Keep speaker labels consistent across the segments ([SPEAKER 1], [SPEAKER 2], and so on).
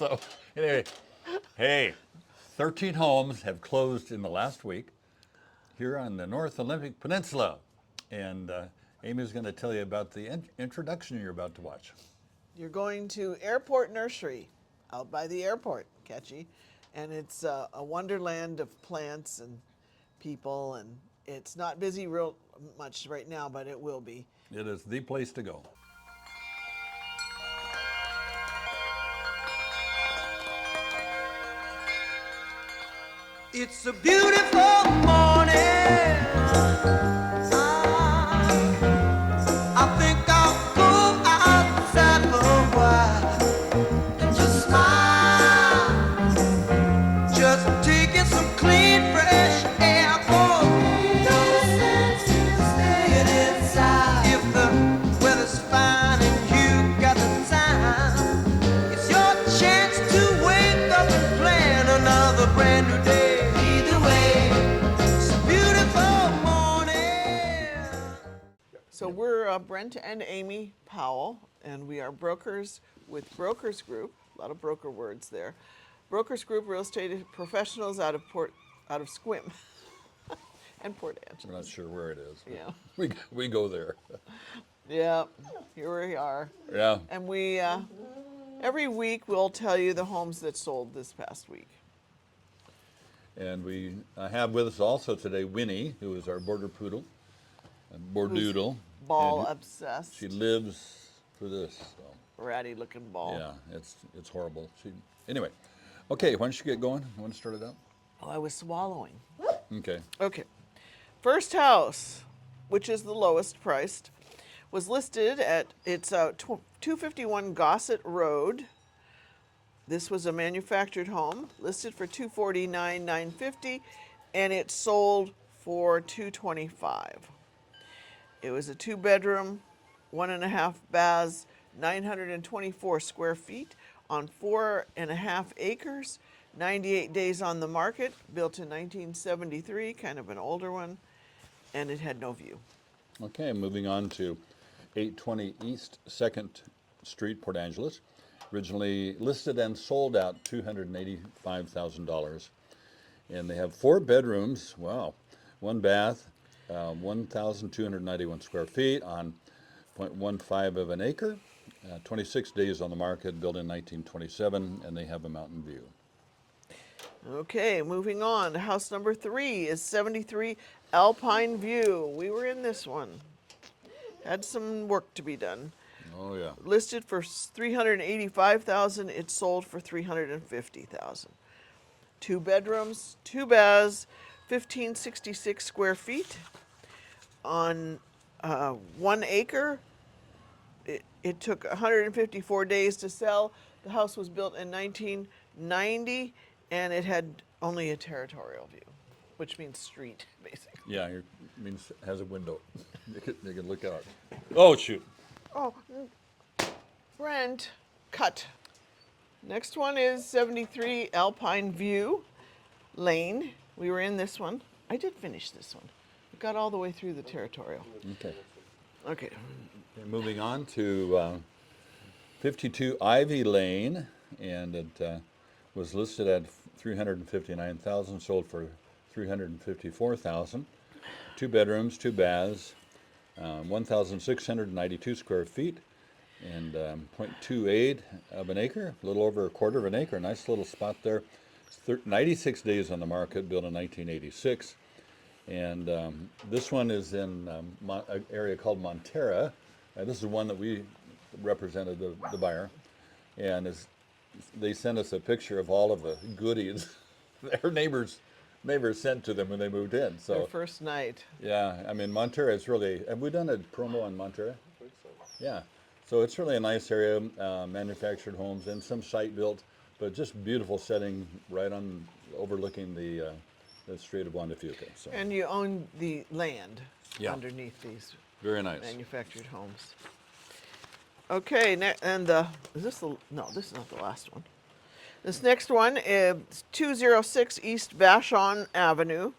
[SPEAKER 1] So anyway, hey, 13 homes have closed in the last week here on the North Olympic Peninsula. And Amy's going to tell you about the introduction you're about to watch.
[SPEAKER 2] You're going to Airport Nursery out by the airport, catchy. And it's a wonderland of plants and people. And it's not busy real much right now, but it will be.
[SPEAKER 1] It is the place to go.
[SPEAKER 3] It's a beautiful morning. I think I'll go outside for a while and just smile. Just taking some clean, fresh air. No sense in staying inside. If the weather's fine and you got the time, it's your chance to wake up and plan another brand new day.
[SPEAKER 2] So we're Brent and Amy Powell, and we are brokers with Brokers Group. A lot of broker words there. Brokers Group, real estate professionals out of Sequim and Port Angeles.
[SPEAKER 1] I'm not sure where it is.
[SPEAKER 2] Yeah.
[SPEAKER 1] We go there.
[SPEAKER 2] Yeah, here we are.
[SPEAKER 1] Yeah.
[SPEAKER 2] And we every week we'll tell you the homes that sold this past week.
[SPEAKER 1] And we have with us also today Winnie, who is our border poodle, bordoodle.
[SPEAKER 2] Ball obsessed.
[SPEAKER 1] She lives for this. So.
[SPEAKER 2] Ratty looking ball.
[SPEAKER 1] Yeah, it's horrible. Anyway, okay, why don't you get going? You want to start it out?
[SPEAKER 2] Oh, I was swallowing.
[SPEAKER 1] Okay.
[SPEAKER 2] Okay. First house, which is the lowest priced, was listed at, it's 251 Gossett Road. This was a manufactured home, listed for $249,950, and it sold for $225,000. It was a 2-bedroom, 1.5 baths, 924 square feet on 4.5 acres, 98 days on the market, built in 1973, kind of an older one, and it had no view.
[SPEAKER 1] Okay, moving on to 820 East 2nd Street, Port Angeles. Originally listed and sold out $285,000. And they have 4 bedrooms, wow, 1 bath, 1,291 square feet on 0.15 of an acre, 26 days on the market, built in 1927, and they have a mountain view.
[SPEAKER 2] Okay, moving on. House number 3 is 73 Alpine View. We were in this one. Had some work to be done.
[SPEAKER 1] Oh yeah.
[SPEAKER 2] Listed for $385,000. It sold for $350,000. 2 bedrooms, 2 baths, 1,566 square feet on 1 acre. It took 154 days to sell. The house was built in 1990, and it had only a territorial view, which means street, basically.
[SPEAKER 1] Yeah, it means it has a window. They can look out. Oh, shoot.
[SPEAKER 2] Oh, Brent, cut. Next one is 73 Alpine View Lane. We were in this one. I did finish this one. We got all the way through the territorial.
[SPEAKER 1] Okay.
[SPEAKER 2] Okay.
[SPEAKER 1] Okay, moving on to 52 Ivy Lane, and it was listed at $359,000, sold for $354,000. 2 bedrooms, 2 baths, 1,692 square feet, and 0.28 of an acre, a little over a quarter of an acre. Nice little spot there. 96 days on the market, built in 1986. And this one is in an area called Montera. This is one that we represented the buyer. And they sent us a picture of all of the goodies their neighbors sent to them when they moved in. So
[SPEAKER 2] Their first night.
[SPEAKER 1] yeah, I mean, Montera is really, have we done a promo on Montera? I think so. Yeah, so it's really a nice area, manufactured homes and some site built, but just beautiful setting right on overlooking the Strait of Juan de Fuca. So.
[SPEAKER 2] And you own the land
[SPEAKER 1] Yeah.
[SPEAKER 2] underneath these
[SPEAKER 1] Very nice.
[SPEAKER 2] manufactured homes. Okay, and is this the, no, this is not the last one. This next one is 206 East Vashon Avenue.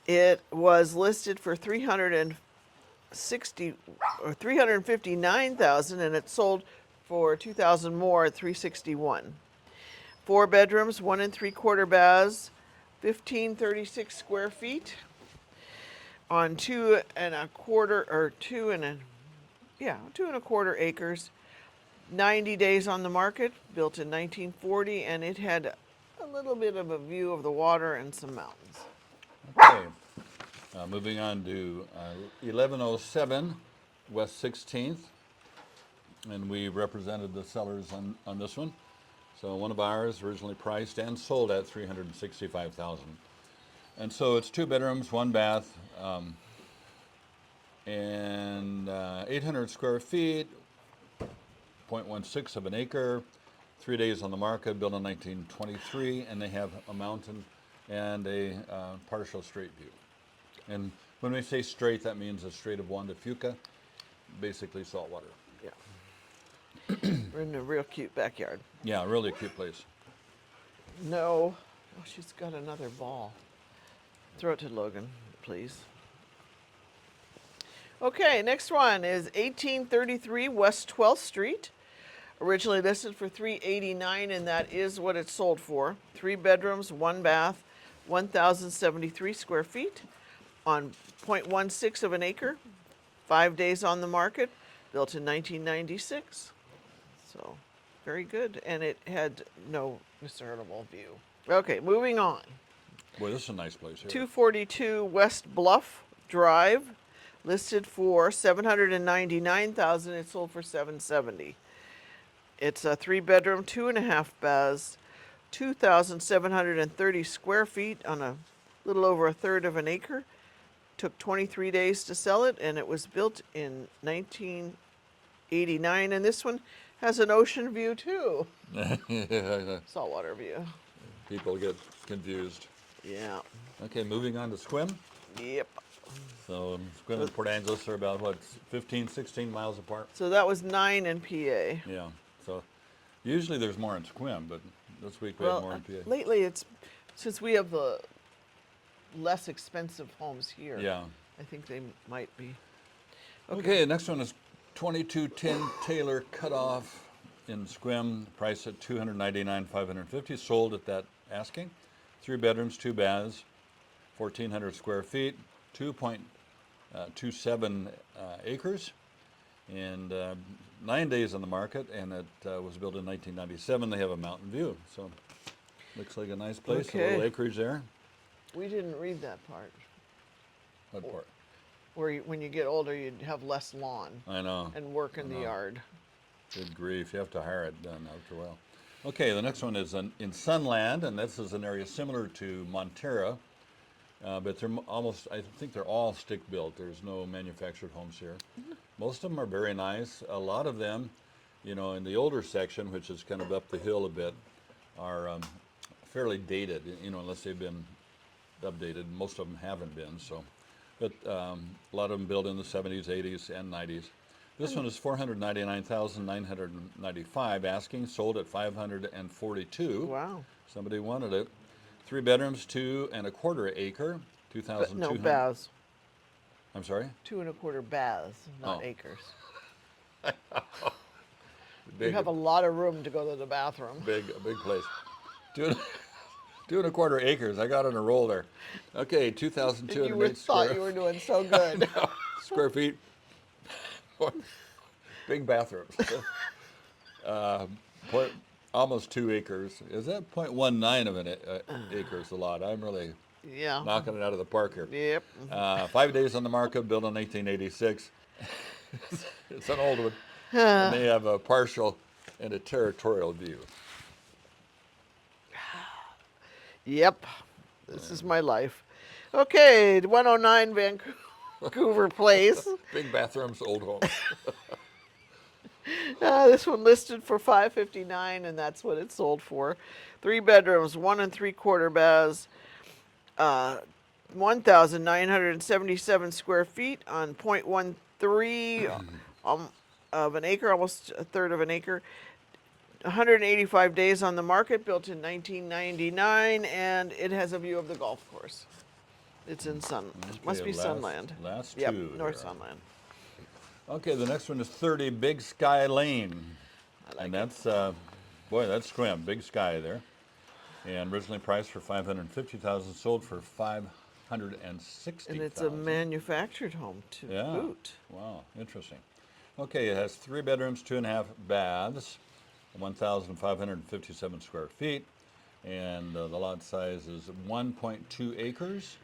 [SPEAKER 2] It was listed for $359,000, and it sold for 2,000 more at 361. 4 bedrooms, 1 3/4 baths, 1,536 square feet on 2 1/4 acres. 90 days on the market, built in 1940, and it had a little bit of a view of the water and some mountains.
[SPEAKER 1] Okay, moving on to 1107 West 16th, and we represented the sellers on this one. So one of ours originally priced and sold at $365,000, and so it's 2 bedrooms, 1 bath, and 800 square feet, 0.16 of an acre, 3 days on the market, built in 1923, and they have a mountain and a partial straight view. And when we say straight, that means a straight of Juan de Fuca, basically saltwater.
[SPEAKER 2] Yeah. We're in a real cute backyard.
[SPEAKER 1] Yeah, really a cute place.
[SPEAKER 2] No. Oh, she's got another ball. Throw it to Logan, please. Okay, next one is 1833 West 12th Street. Originally listed for $389, and that is what it sold for. 3 bedrooms, 1 bath, 1,073 square feet on 0.16 of an acre. 5 days on the market, built in 1996. So, very good, and it had no discernible view. Okay, moving on.
[SPEAKER 1] Boy, this is a nice place here.
[SPEAKER 2] 242 West Bluff Drive, listed for $799,000. It sold for $770,000. It's a 3 bedroom, 2.5 baths, 2,730 square feet on a little over 1/3 of an acre. Took 23 days to sell it, and it was built in 1989. And this one has an ocean view too, saltwater view.
[SPEAKER 1] People get confused.
[SPEAKER 2] Yeah.
[SPEAKER 1] Okay, moving on to Sequim.
[SPEAKER 2] Yep.
[SPEAKER 1] So Sequim and Port Angeles are about, what, 15, 16 miles apart?
[SPEAKER 2] So that was 9 in PA.
[SPEAKER 1] Yeah, so usually there's more in Sequim, but this week we have more in PA.
[SPEAKER 2] Lately it's, since we have the less expensive homes here,
[SPEAKER 1] Yeah.
[SPEAKER 2] I think they might be.
[SPEAKER 1] Okay, next one is 2210 Taylor Cutoff in Sequim, price at $299,550, sold at that asking. 3 bedrooms, 2 baths, 1,400 square feet, 2.27 acres, and 9 days on the market, and it was built in 1997. They have a mountain view, so looks like a nice place. A little
[SPEAKER 2] Okay.
[SPEAKER 1] acreage there.
[SPEAKER 2] We didn't read that part.
[SPEAKER 1] What part?
[SPEAKER 2] Where when you get older, you'd have less lawn
[SPEAKER 1] I know.
[SPEAKER 2] and work in the yard.
[SPEAKER 1] Good grief, you have to hire it done after a while. Okay, the next one is in Sunland, and this is an area similar to Montera, but they're almost, I think they're all stick-built. There's no manufactured homes here. Most of them are very nice. A lot of them, you know, in the older section, which is kind of up the hill a bit, are fairly dated, you know, unless they've been updated. Most of them haven't been, so. But a lot of them built in the 70s, 80s, and 90s. This one is $499,995 asking, sold at $542.
[SPEAKER 2] Wow.
[SPEAKER 1] Somebody wanted it. 3 bedrooms, 2 1/4 acre,
[SPEAKER 2] But
[SPEAKER 1] 2,200.
[SPEAKER 2] no baths.
[SPEAKER 1] I'm sorry?
[SPEAKER 2] 2 1/4 baths, not
[SPEAKER 1] Oh.
[SPEAKER 2] acres. You
[SPEAKER 1] Big,
[SPEAKER 2] have a lot of room to go to the bathroom.
[SPEAKER 1] a big place. 2 1/4 acres. I got on a roll there. Okay,
[SPEAKER 2] You
[SPEAKER 1] 2,208
[SPEAKER 2] thought
[SPEAKER 1] square
[SPEAKER 2] you were doing so good.
[SPEAKER 1] square feet. Big bathrooms. Almost 2 acres. Is that 0.19 of an acre is a lot? I'm really
[SPEAKER 2] Yeah.
[SPEAKER 1] knocking it out of the park here.
[SPEAKER 2] Yep.
[SPEAKER 1] 5 days on the market, built in 1986. It's an old one. And they have a partial and a territorial view.
[SPEAKER 2] Yep. This is my life. Okay, 109 Vancouver Place.
[SPEAKER 1] Big bathrooms, old home.
[SPEAKER 2] This one listed for $559, and that's what it sold for. 3 bedrooms, 1 3/4 baths, 1,977 square feet on 0.13 of an acre, almost 1/3 of an acre. 185 days on the market, built in 1999, and it has a view of the golf course. It's in must be
[SPEAKER 1] last-
[SPEAKER 2] Sunland.
[SPEAKER 1] last
[SPEAKER 2] Yep,
[SPEAKER 1] two
[SPEAKER 2] North
[SPEAKER 1] here.
[SPEAKER 2] Sunland.
[SPEAKER 1] Okay, the next one is 30 Big Sky Lane. And that's, boy, that's Sequim, big sky there. And originally priced for $550,000, sold for $560,000.
[SPEAKER 2] And it's a manufactured home to
[SPEAKER 1] Yeah.
[SPEAKER 2] boot.
[SPEAKER 1] Wow, interesting. Okay, it has 3 bedrooms, 2.5 baths, 1,557 square feet, and the lot size is 1.2 acres.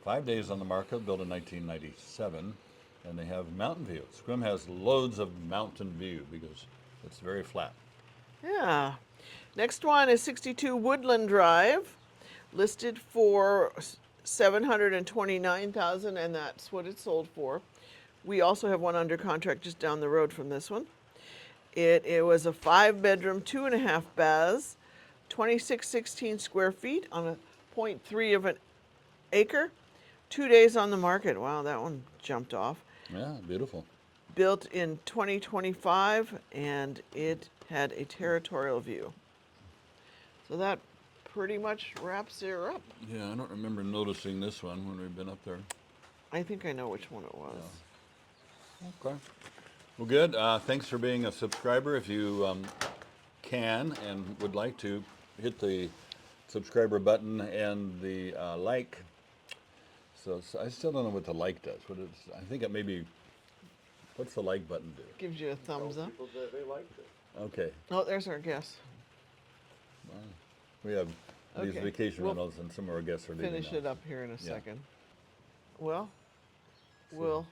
[SPEAKER 1] 5 days on the market, built in 1997, and they have mountain view. Sequim has loads of mountain view because it's very flat.
[SPEAKER 2] Yeah. Next one is 62 Woodland Drive, listed for $729,000, and that's what it sold for. We also have one under contract just down the road from this one. It was a 5-bedroom, 2.5 baths, 2616 square feet on a 0.3 of an acre. 2 days on the market. Wow, that one jumped off.
[SPEAKER 1] Yeah, beautiful.
[SPEAKER 2] Built in 2025, and it had a territorial view. So that pretty much wraps her up.
[SPEAKER 1] Yeah, I don't remember noticing this one when we've been up there.
[SPEAKER 2] I think I know which one it was.
[SPEAKER 1] Okay. Well, good. Thanks for being a subscriber. If you can and would like to, hit the subscriber button and the like. So I still don't know what the like does. What is? I think it maybe. What's the like button do?
[SPEAKER 2] Gives you a thumbs up.
[SPEAKER 4] People say they liked it.
[SPEAKER 1] Okay.
[SPEAKER 2] Oh, there's our guess.
[SPEAKER 1] We have these
[SPEAKER 2] Okay.
[SPEAKER 1] vacation
[SPEAKER 2] We'll
[SPEAKER 1] rentals, and some of our guests are leaving
[SPEAKER 2] Finish
[SPEAKER 1] now.
[SPEAKER 2] it up here in a
[SPEAKER 1] Yeah.
[SPEAKER 2] second. Well, we'll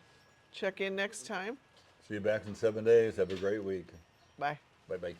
[SPEAKER 2] check in next time.
[SPEAKER 1] See you back in 7 days. Have a great week.
[SPEAKER 2] Bye.
[SPEAKER 1] Bye bye.